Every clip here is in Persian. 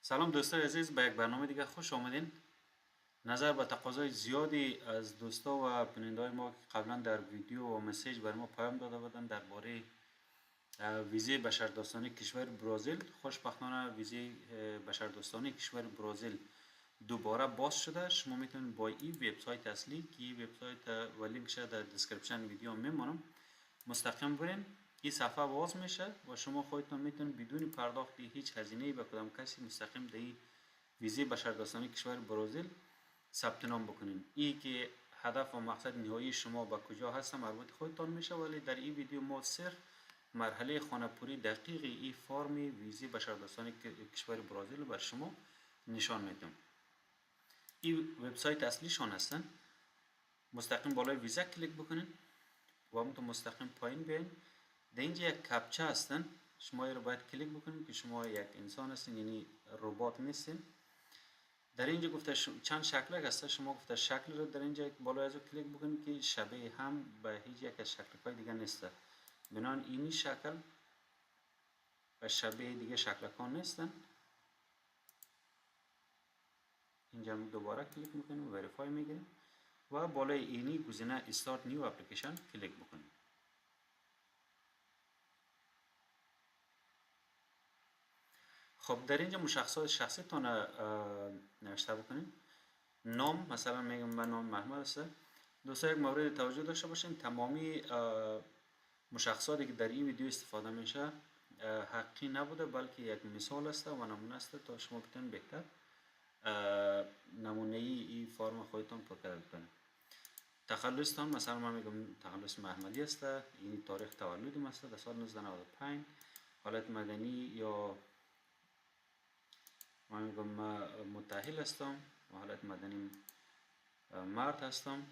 سلام دوستای عزیز، به یک برنامه دیگه خوش آمدین. نظر به تقاضای زیادی از دوستا و بیننده‌های ما که قبلا در ویدیو و مسیج بر ما پیام داده بودند درباره ویزه بشردوستانه کشور برزیل، خوشبختانه ویزه بشردوستانه کشور برزیل دوباره باز شده. شما میتونید با این وبسایت اصلی که این وبسایت و لینکش در دیسکریپشن ویدیو میمونم مستقیم برین. این صفحه باز میشه و شما خودتون میتونید بدون پرداخت هیچ هزینه‌ای به کدام کسی مستقیم در این ویزه بشردوستانه کشور برزیل ثبت نام بکنین. این که هدف و مقصد نهایی شما به کجا هست مربوط خودتان میشه، ولی در این ویدیو ما صرف مرحله خانه‌پوری دقیق این فرم ویزه بشردوستانه کشور برزیل بر شما نشان میدم. این وبسایت اصلیشان هستن. مستقیم بالای ویزا کلیک بکنین و همونطور مستقیم پایین بیاین. در اینجا یک کپچه هستن، شما رو باید کلیک بکنین که شما یک انسان هستین، یعنی ربات نیستین. در اینجا گفته چند شکل هست، شما گفته شکل رو در اینجا بالای از کلیک بکنید که شبیه هم به هیچ یک از شکل‌های دیگه نیست. بنان اینی شکل و شبیه دیگه شکل‌ها نیستن. اینجا دوباره کلیک میکنیم، وریفای میگیریم و بالای اینی گزینه استارت نیو اپلیکیشن کلیک بکنیم. خب در اینجا مشخصات شخصی تان نوشته بکنیم. نام مثلا میگم من نام محمد است. دوستا یک مورد توجه داشته باشین، تمامی مشخصاتی که در این ویدیو استفاده میشه حقی نبوده، بلکه یک مثال است و نمونه است تا شما بتونید بهتر نمونه این فرم خودتان پر کرده کنید. تخلصتان مثلا من میگم تخلص محمدی است، این تاریخ تولدم است در سال 1995. حالت مدنی یا من میگم متأهل هستم و حالت مدنی مرد هستم.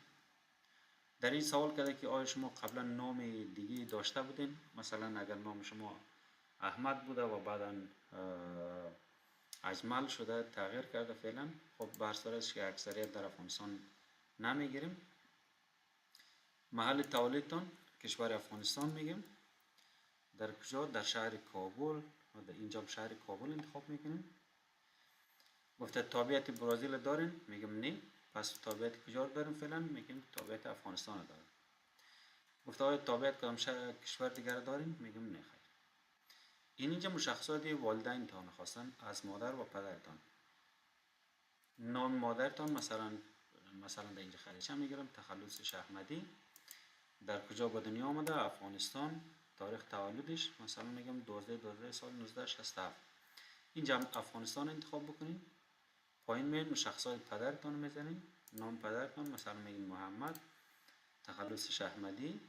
در این سوال کرده که آیا شما قبلا نام دیگه داشته بودین؟ مثلا اگر نام شما احمد بوده و بعدا اجمل شده تغییر کرده فعلا، خب به هر صورتش که اکثریت در افغانستان نمیگیریم. محل تولدتان کشور افغانستان میگیم. در کجا؟ در شهر کابل و در اینجا شهر کابل انتخاب میکنیم. گفته تابعیت برزیل دارین؟ میگم نه. پس تابعیت کجا داریم فعلا؟ میگیم تابعیت افغانستان داریم. گفته آیا تابعیت کدام کشور دیگر دارین؟ میگم نه خیر. اینجا مشخصات والدین تان خواستن از مادر و پدرتان. نام مادرتان مثلا در اینجا خریچه میگیرم تخلص احمدی. در کجا به دنیا آمده؟ افغانستان. تاریخ تولدش مثلا میگم 12 سال 1967. اینجا افغانستان انتخاب بکنین. پایین میان مشخصات پدرتان میزنین. نام پدرتان مثلا میگیم محمد. تخلص احمدی.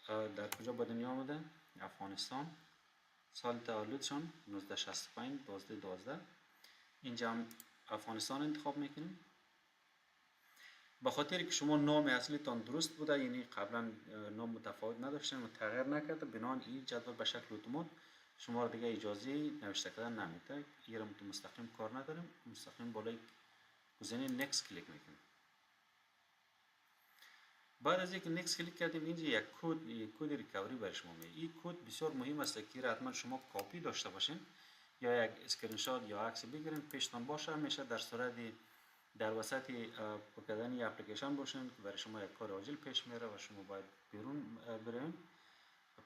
در کجا به دنیا آمده؟ افغانستان. سال تولدشان 1965 12 اینجا هم افغانستان انتخاب میکنیم. به خاطر که شما نام اصلیتان درست بوده، یعنی قبلا نام متفاوت نداشتین و تغییر نکرده، بنابراین این جدول به شکل اتومات شما را دیگه اجازه نوشته کردن نمیده. این را مستقیم کار نداریم، مستقیم بالای گزینه نکست کلیک میکنیم. بعد از اینکه نکست کلیک کردیم اینجا یک کد ریکاوری برای شما میده. این کد بسیار مهم است که حتما شما کاپی داشته باشین یا یک اسکرین شات یا عکس بگیرین پیشتان باشه. همیشه در صورت در وسط پر کردن اپلیکیشن باشین که برای شما یک کار عاجل پیش میره و شما باید بیرون برین.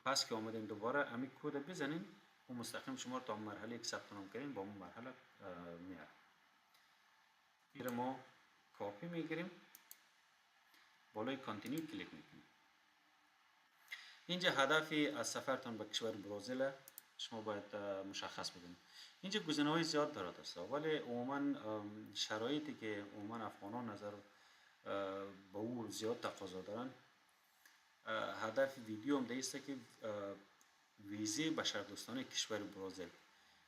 پس که آمدین دوباره همین کد بزنین و مستقیم شما تا مرحله که ثبت نام کردین با اون مرحله میاره. این ما کاپی میگیریم، بالای کانتینیو کلیک میکنیم. اینجا هدفی از سفرتان به کشور برزیل شما باید مشخص بدین. اینجا گزینه‌های زیاد دارد است، ولی عموما شرایطی که عموما افغانان نظر به او زیاد تقاضا دارن. هدف ویدیو هم است که ویزه بشردوستانه کشور برزیل.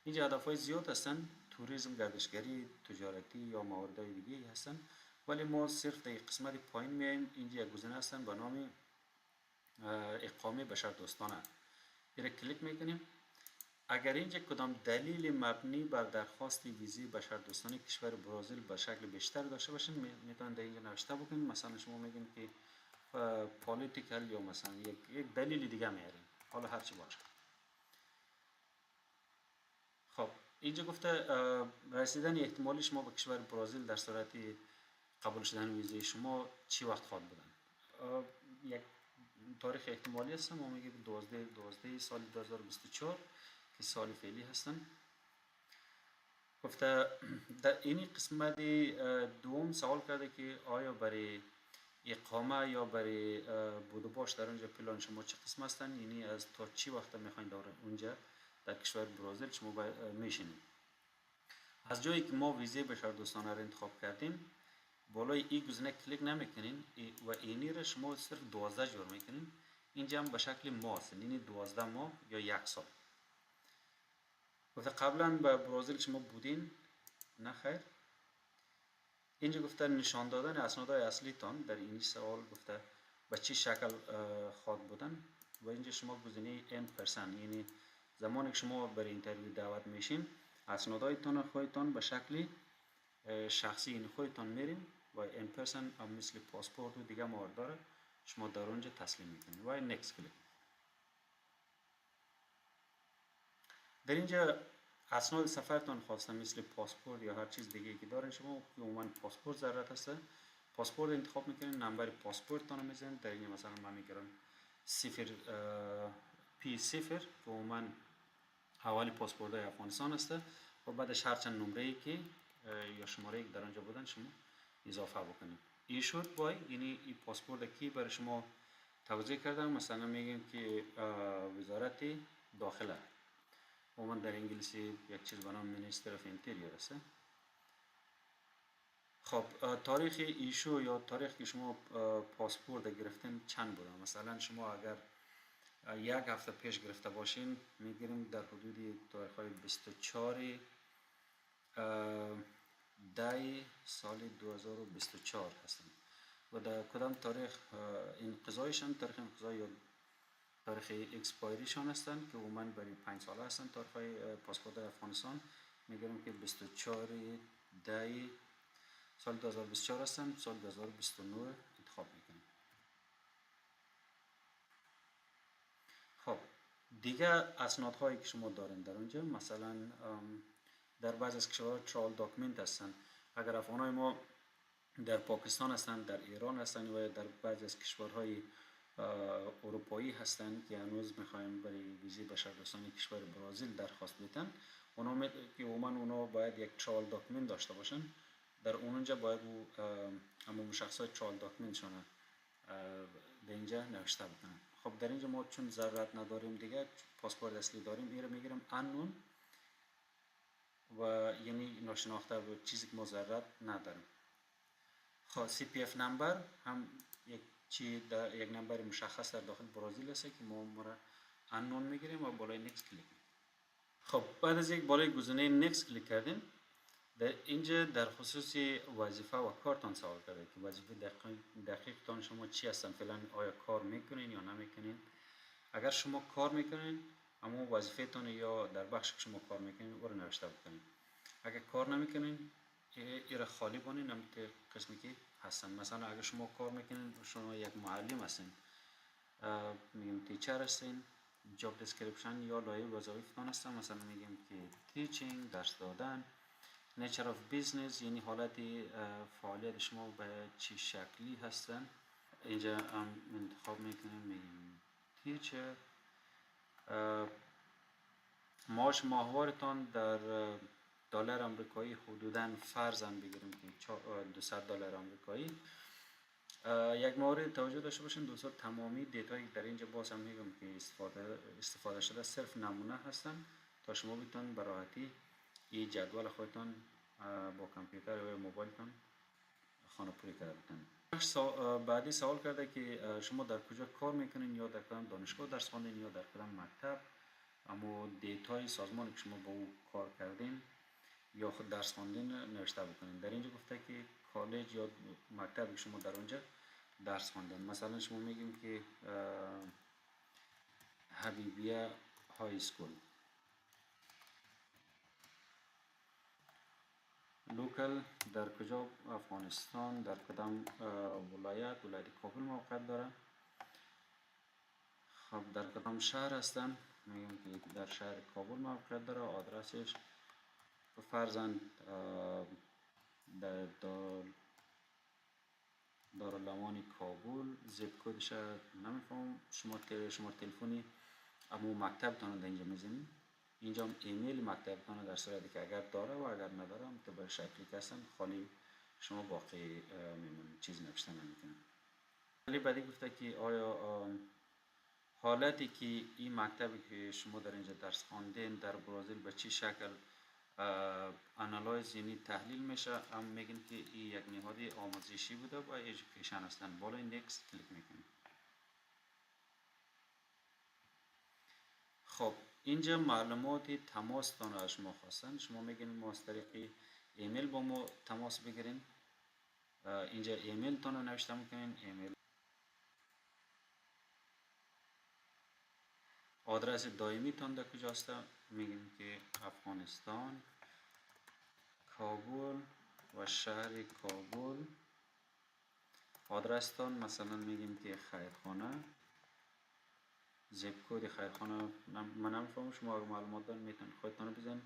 اینجا هدف‌های زیاد هستن، توریسم، گردشگری، تجارتی یا مواردهای دیگه هستن، ولی ما صرف در قسمت پایین میایم. اینجا یک گزینه هستن به نام اقامه بشردوستانه. این را کلیک میکنیم. اگر اینجا کدام دلیل مبنی بر درخواست ویزه بشردوستانه کشور برزیل به شکل بیشتر داشته باشین میتونید در اینجا نوشته بکنید. مثلا شما میگین که پالیتیکال یا مثلا یک دلیل دیگه میارین، حالا هر چی باشه. خب اینجا گفته رسیدن احتمالی شما به کشور برزیل در صورت قبول شدن ویزای شما چی وقت خواهد بودن؟ یک تاریخ احتمالی هست، ما میگیم 12 سال 2024 که سال فعلی هستن. گفته در این قسمت دوم سوال کرده که آیا برای اقامه یا برای بود و باش در اونجا پلان شما چه قسم هستن، یعنی از تا چی وقت میخواین در اونجا در کشور برزیل شما میشینید. از جایی که ما ویزه بشردوستانه را انتخاب کردیم، بالای این گزینه کلیک نمیکنین و اینی را شما صرف 12 جور میکنین. اینجا هم به شکل ماه است، یعنی 12 ماه یا 1 سال. گفته قبلا به برزیل شما بودین؟ نه خیر. اینجا گفته نشان دادن اسنادهای اصلی تان در این سوال گفته به چه شکل خواد بودن و اینجا شما گزینه in person، یعنی زمانی که شما برای اینترویو دعوت میشین اسنادهایتان خودتان به شکل شخصی این خودتان میرین و in person هم مثل پاسپورت و دیگه موارد داره شما در اونجا تسلیم میکنین و next کلیک. در اینجا اسناد سفرتان خواسته مثل پاسپورت یا هر چیز دیگه که دارین شما عموما پاسپورت ضرورت هست. پاسپورت انتخاب میکنین، نمبر پاسپورتتان رو میزنید. در اینجا مثلا من میگیرم 0 P0 که عموما حوالی پاسپورت های افغانستان است و بعدش هر چند نمره ای که یا شماره ای که در آنجا بودن شما اضافه بکنید. ایشورد بای، یعنی این پاسپورت کی برای شما توضیح کردم، مثلا میگیم که وزارت داخله، عموما در انگلیسی یک چیز به نام مینیستر اف اینتریور است. خب تاریخ ایشو یا تاریخ که شما پاسپورت گرفتین چند بوده؟ مثلا شما اگر 1 هفته پیش گرفته باشین میگیریم در حدود تاریخ های 24 دی سال 2024 هستن و در کدام تاریخ انقضایشان، تاریخ انقضای یا تاریخ اکسپایریشان هستن که عموما برای 5 ساله هستن. تاریخ های پاسپورت افغانستان میگیریم که 24 دی سال 2024 هستن، سال 2029 انتخاب میکنیم. خب دیگه اسنادهایی که شما دارین در اونجا، مثلا در بعضی از کشورها ترال داکمنت هستن. اگر افغانای ما در پاکستان هستن، در ایران هستن و در بعضی از کشورهای اروپایی هستن که هنوز میخوایم برای ویزه بشردوستانی کشور برزیل درخواست بدن، اونا که عموما اونا باید یک ترال داکمنت داشته باشن. در اونجا باید همون شخصای ترال داکمنتشون به اینجا نوشته بکنن. خب در اینجا ما چون ضرورت نداریم دیگه، پاسپورت اصلی داریم، این رو میگیرم انون و یعنی ناشناخته و چیزی که ما ضرورت نداریم. خب CPF نمبر هم یک نمبر مشخص در داخل برزیل است که ما را انون میگیریم و بالای نکست کلیک. خب بعد از یک بالای گزینه نکست کلیک کردیم، در اینجا در خصوص وظیفه و کارتان سوال کرده که وظیفه دقیق تان شما چی هستن، فعلا آیا کار میکنین یا نمیکنین. اگر شما کار میکنین اما وظیفه تان یا در بخش که شما کار میکنین او رو نوشته بکنین. اگر کار نمیکنین ایره خالی بانین هم که قسمی که هستن. مثلا اگر شما کار میکنین، شما یک معلم هستین، میگیم تیچر هستین، جاب دسکریپشن یا لایه وظایفتان هستن، مثلا میگیم که تیچینگ، درس دادن. نیچر آف بیزنس یعنی حالت فعالیت شما به چه شکلی هستن. اینجا هم انتخاب میکنیم، میگیم تیچر. معاش ماهوارتان در دلار آمریکایی حدوداً فرضاً بگیریم که $200 آمریکایی. یک مورد توجه داشته باشین دوستان، تمامی دیتایی در اینجا باز هم میگم که استفاده شده صرف نمونه هستن تا شما بتونن به راحتی این جدول خودتان با کامپیوتر و موبایلتان خانه‌پوری کرده بتونید. بعدی سوال کرده که شما در کجا کار میکنین، یا در کدام دانشگاه درس خواندین یا در کدام مکتب، اما دیتای سازمانی که شما با او کار کردین یا خود درس خواندین نوشته بکنین. در اینجا گفته که کالج یا مکتبی که شما در اونجا درس خواندین، مثلا شما میگیم که حبیبیه های اسکول. لوکل در کجا افغانستان، در کدام ولایت کابل موقعیت داره. خب در کدام شهر هستن، میگیم که در شهر کابل موقعیت داره. آدرسش فرزند در دارالامان کابل، زیب کدش نمیفهم. شما تلفنی امو مکتبتان در اینجا میزنید. اینجا ایمیل مکتبتان در صورتی که اگر داره و اگر نداره تو به شکلی کسن خالی شما باقی چیز نوشته نمیکنن. ولی بعدی گفته که آیا حالتی که این مکتبی که شما در اینجا درس خواندین در برزیل به چی شکل انالایز یعنی تحلیل میشه، هم میگن که این یک نهادی آموزشی بوده و ایژوکیشن هستن. بالای نیکست کلیک میکنیم. خب اینجا معلومات تماس تان از شما خواستن. شما میگین ما از طریق ایمیل با ما تماس بگیرین. اینجا ایمیل تان رو نوشته میکنین. ایمیل آدرس دائمی تان در کجاست؟ میگین که افغانستان، کابل و شهر کابل. آدرس تان مثلا میگیم که خیرخانه، زیب کد خیرخانه من نمیفهمم. شما اگر معلومات دارین میتونید خودتان بزنید.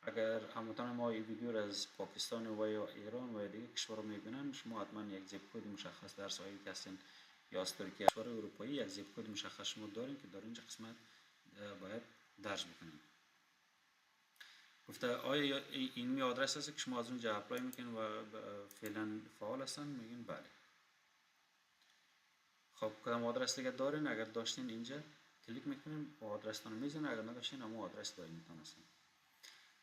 اگر هموطن ما این ویدیو را از پاکستان و یا ایران و دیگه کشور میبینن، شما حتما یک زیب کد مشخص در سایه که هستین یا از ترکیه کشور اروپایی یک زیب کد مشخص شما دارین که در اینجا قسمت باید درج بکنید. گفته آیا این می آدرس هست که شما از اونجا اپلای میکنین و فعلا فعال هستن؟ میگین بله. خب کدام آدرس دیگه دارین؟ اگر داشتین اینجا کلیک میکنین و آدرس تان میزنین. اگر نداشتین همون آدرس دائمیتون هستن.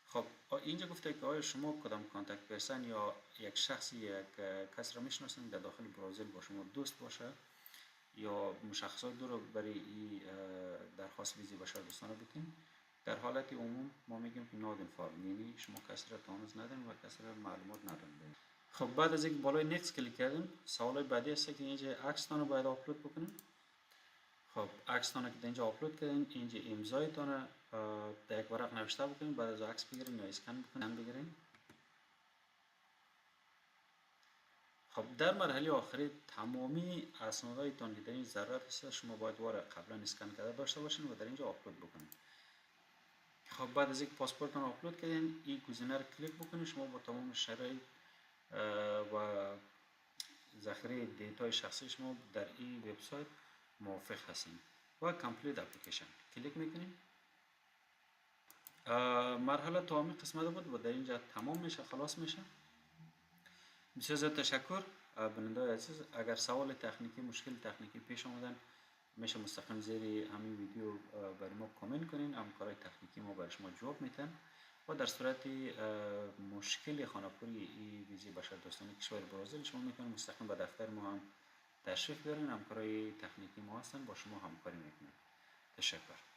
خب اینجا گفته که آیا شما کدام کانتکت پرسن یا یک شخصی یک کس را میشناسین در داخل برزیل با شما دوست باشه یا مشخصات دو رو برای این درخواست ویزی بشر دوستانه بکنین. در حالت عموم ما میگیم که ناد اینفارم، یعنی شما کسی را تانوز ندارین و کسی را معلومات ندارین. خب بعد از اینکه بالای نیکست کلیک کردیم، سوال بعدی است که اینجا عکس تان رو باید آپلود بکنین. خب عکس تان که اینجا آپلود کردین، اینجا امضای تان در یک ورق نوشته بکنین. بعد از عکس بگیرین یا اسکن بکنین. خب در مرحله آخری تمامی اسنادهای تان که در این ضرورت است شما باید ورق قبلا اسکن کرده داشته باشین و در اینجا آپلود بکنین. خب بعد از اینکه پاسپورتتون آپلود کردین، این گزینه رو کلیک بکنین. شما با تمام شرایط و ذخیره دیتای شخصی شما در این وبسایت موافق هستین و کامپلیت اپلیکیشن کلیک میکنین. مرحله تمامی قسمت بود و در اینجا تمام میشه، خلاص میشه. بسیار زیاد تشکر بیننده عزیز. اگر سوال تکنیکی، مشکل تکنیکی پیش آمدن میشه مستقیم زیر همین ویدیو برای ما کامنت کنین. همکارای تکنیکی ما برای شما جواب میتن و در صورت مشکل خانه‌پوری ای ویزی بشر دوستانه کشور برزیل شما میتونید مستقیم به دفتر ما هم تشریف بیارین. همکارای تکنیکی ما هستن با شما همکاری میکنن. تشکر.